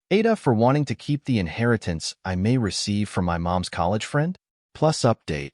AITAH for wanting to keep the inheritance I may receive from my mom's college friend? Plus update.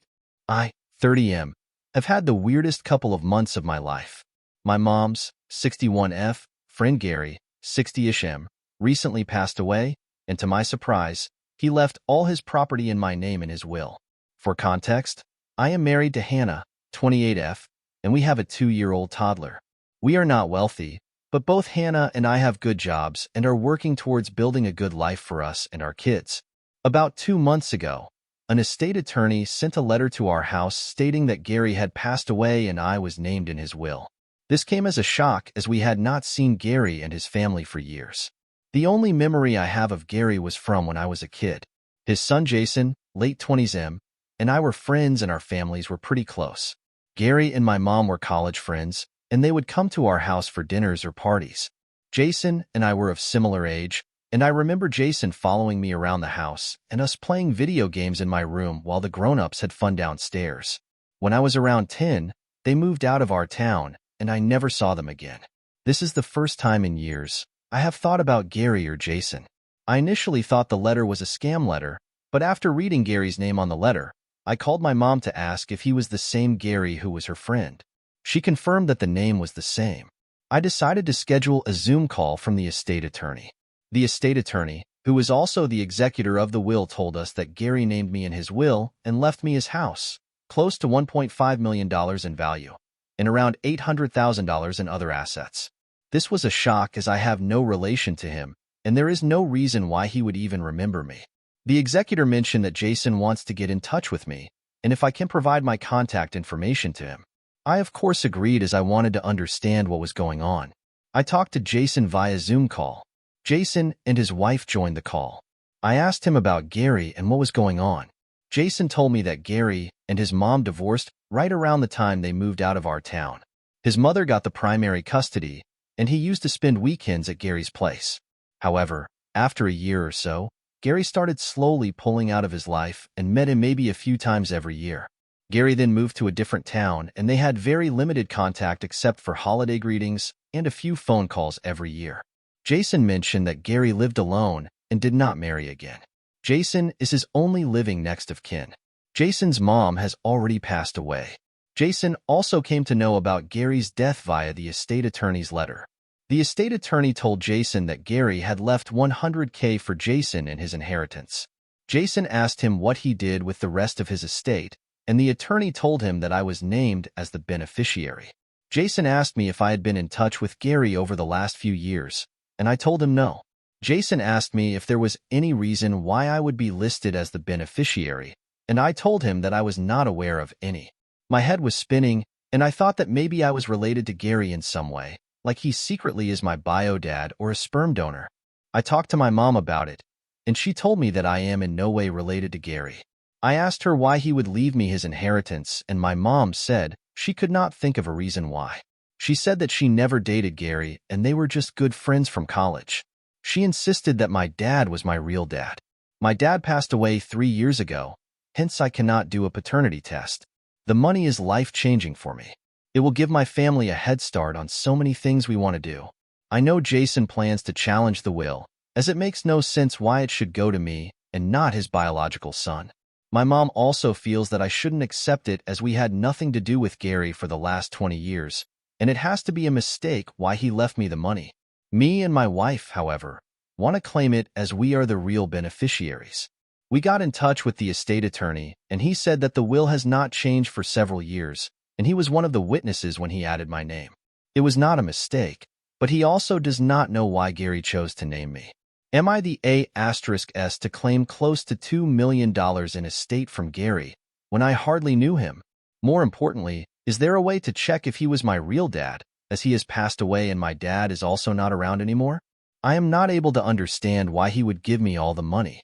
I, 30M, have had the weirdest couple of months of my life. My mom's, 61F, friend Gary, 60-ish M, recently passed away, and to my surprise, he left all his property in my name in his will. For context, I am married to Hannah, 28F, and we have a 2-year-old toddler. We are not wealthy, but both Hannah and I have good jobs and are working towards building a good life for us and our kids. About 2 months ago, an estate attorney sent a letter to our house stating that Gary had passed away and I was named in his will. This came as a shock as we had not seen Gary and his family for years. The only memory I have of Gary was from when I was a kid. His son Jason, late 20s M, and I were friends and our families were pretty close. Gary and my mom were college friends, and they would come to our house for dinners or parties. Jason and I were of similar age, and I remember Jason following me around the house and us playing video games in my room while the grown-ups had fun downstairs. When I was around 10, they moved out of our town, and I never saw them again. This is the first time in years I have thought about Gary or Jason. I initially thought the letter was a scam letter, but after reading Gary's name on the letter, I called my mom to ask if he was the same Gary who was her friend. She confirmed that the name was the same. I decided to schedule a Zoom call from the estate attorney. The estate attorney, who is also the executor of the will, told us that Gary named me in his will and left me his house, close to $1.5 million in value, and around $800,000 in other assets. This was a shock as I have no relation to him, and there is no reason why he would even remember me. The executor mentioned that Jason wants to get in touch with me, and if I can provide my contact information to him. I of course agreed as I wanted to understand what was going on. I talked to Jason via Zoom call. Jason and his wife joined the call. I asked him about Gary and what was going on. Jason told me that Gary and his mom divorced right around the time they moved out of our town. His mother got the primary custody, and he used to spend weekends at Gary's place. However, after a year or so, Gary started slowly pulling out of his life and met him maybe a few times every year. Gary then moved to a different town, and they had very limited contact except for holiday greetings and a few phone calls every year. Jason mentioned that Gary lived alone and did not marry again. Jason is his only living next of kin. Jason's mom has already passed away. Jason also came to know about Gary's death via the estate attorney's letter. The estate attorney told Jason that Gary had left $100K for Jason in his inheritance. Jason asked him what he did with the rest of his estate, and the attorney told him that I was named as the beneficiary. Jason asked me if I had been in touch with Gary over the last few years, and I told him no. Jason asked me if there was any reason why I would be listed as the beneficiary, and I told him that I was not aware of any. My head was spinning, and I thought that maybe I was related to Gary in some way, like he secretly is my bio dad or a sperm donor. I talked to my mom about it, and she told me that I am in no way related to Gary. I asked her why he would leave me his inheritance, and my mom said she could not think of a reason why. She said that she never dated Gary, and they were just good friends from college. She insisted that my dad was my real dad. My dad passed away 3 years ago, hence I cannot do a paternity test. The money is life-changing for me. It will give my family a head start on so many things we want to do. I know Jason plans to challenge the will, as it makes no sense why it should go to me and not his biological son. My mom also feels that I shouldn't accept it as we had nothing to do with Gary for the last 20 years, and it has to be a mistake why he left me the money. Me and my wife, however, want to claim it as we are the real beneficiaries. We got in touch with the estate attorney, and he said that the will has not changed for several years, and he was one of the witnesses when he added my name. It was not a mistake, but he also does not know why Gary chose to name me. Am I the A*S to claim close to $2 million in estate from Gary when I hardly knew him? More importantly, is there a way to check if he was my real dad, as he has passed away and my dad is also not around anymore? I am not able to understand why he would give me all the money.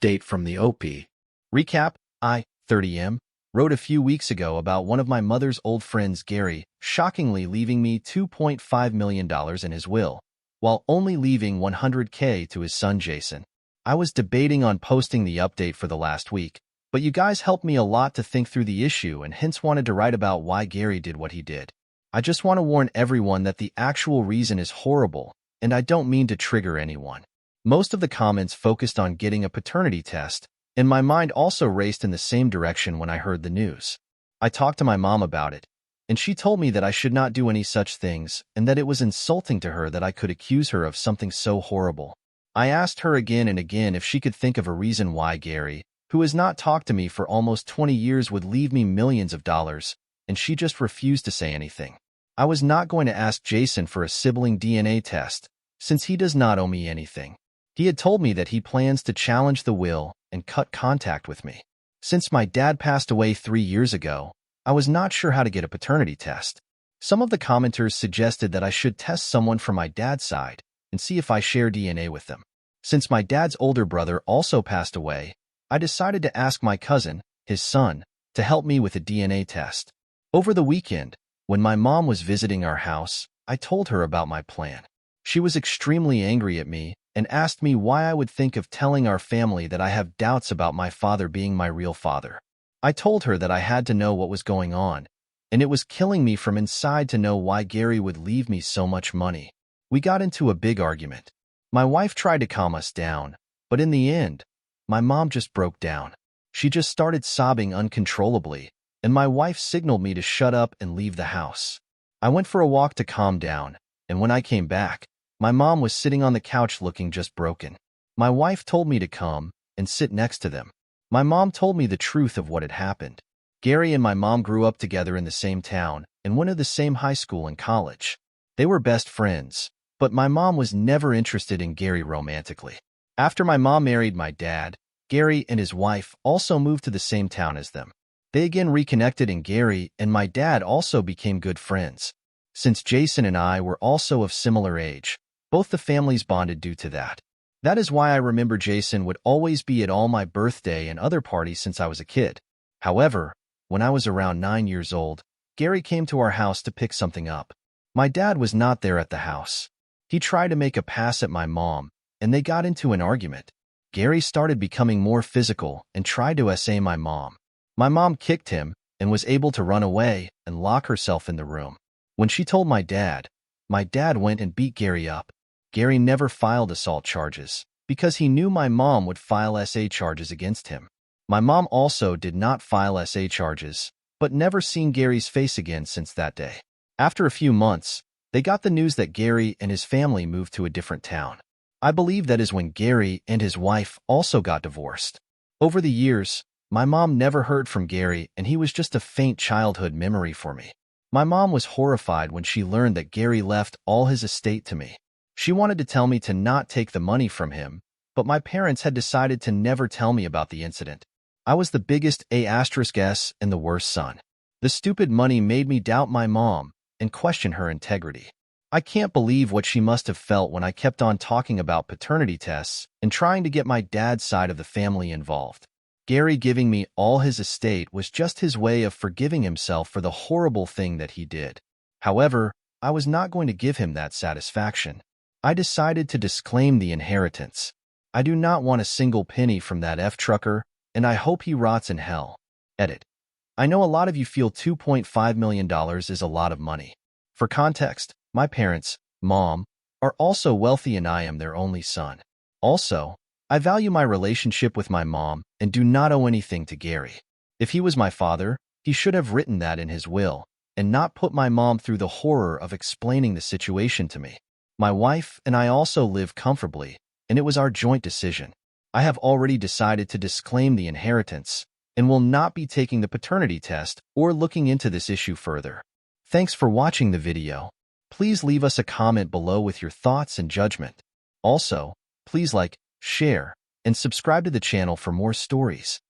Date from the OP. Recap, I, 30M, wrote a few weeks ago about one of my mother's old friends, Gary, shockingly leaving me $2.5 million in his will, while only leaving $100K to his son Jason. I was debating on posting the update for the last week, but you guys helped me a lot to think through the issue and hence wanted to write about why Gary did what he did. I just want to warn everyone that the actual reason is horrible, and I don't mean to trigger anyone. Most of the comments focused on getting a paternity test, and my mind also raced in the same direction when I heard the news. I talked to my mom about it, and she told me that I should not do any such things and that it was insulting to her that I could accuse her of something so horrible. I asked her again and again if she could think of a reason why Gary, who has not talked to me for almost 20 years, would leave me millions of dollars, and she just refused to say anything. I was not going to ask Jason for a sibling DNA test, since he does not owe me anything. He had told me that he plans to challenge the will and cut contact with me. Since my dad passed away 3 years ago, I was not sure how to get a paternity test. Some of the commenters suggested that I should test someone from my dad's side and see if I share DNA with them. Since my dad's older brother also passed away, I decided to ask my cousin, his son, to help me with a DNA test. Over the weekend, when my mom was visiting our house, I told her about my plan. She was extremely angry at me and asked me why I would think of telling our family that I have doubts about my father being my real father. I told her that I had to know what was going on, and it was killing me from inside to know why Gary would leave me so much money. We got into a big argument. My wife tried to calm us down, but in the end, my mom just broke down. She just started sobbing uncontrollably, and my wife signaled me to shut up and leave the house. I went for a walk to calm down, and when I came back, my mom was sitting on the couch looking just broken. My wife told me to come and sit next to them. My mom told me the truth of what had happened. Gary and my mom grew up together in the same town and went to the same high school and college. They were best friends, but my mom was never interested in Gary romantically. After my mom married my dad, Gary and his wife also moved to the same town as them. They again reconnected, and Gary and my dad also became good friends. Since Jason and I were also of similar age, both the families bonded due to that. That is why I remember Jason would always be at all my birthday and other parties since I was a kid. However, when I was around 9 years old, Gary came to our house to pick something up. My dad was not there at the house. He tried to make a pass at my mom, and they got into an argument. Gary started becoming more physical and tried to SA my mom. My mom kicked him and was able to run away and lock herself in the room. When she told my dad went and beat Gary up. Gary never filed assault charges because he knew my mom would file SA charges against him. My mom also did not file SA charges, but never seen Gary's face again since that day. After a few months, they got the news that Gary and his family moved to a different town. I believe that is when Gary and his wife also got divorced. Over the years, my mom never heard from Gary, and he was just a faint childhood memory for me. My mom was horrified when she learned that Gary left all his estate to me. She wanted to tell me to not take the money from him, but my parents had decided to never tell me about the incident. I was the biggest AS and the worst son. The stupid money made me doubt my mom and question her integrity. I can't believe what she must have felt when I kept on talking about paternity tests and trying to get my dad's side of the family involved. Gary giving me all his estate was just his way of forgiving himself for the horrible thing that he did. However, I was not going to give him that satisfaction. I decided to disclaim the inheritance. I do not want a single penny from that F-trucker, and I hope he rots in hell. Edit. I know a lot of you feel $2.5 million is a lot of money. For context, my parents, mom, are also wealthy and I am their only son. Also, I value my relationship with my mom and do not owe anything to Gary. If he was my father, he should have written that in his will and not put my mom through the horror of explaining the situation to me. My wife and I also live comfortably, and it was our joint decision. I have already decided to disclaim the inheritance and will not be taking the paternity test or looking into this issue further. Thanks for watching the video. Please leave us a comment below with your thoughts and judgment. Also, please like, share, and subscribe to the channel for more stories.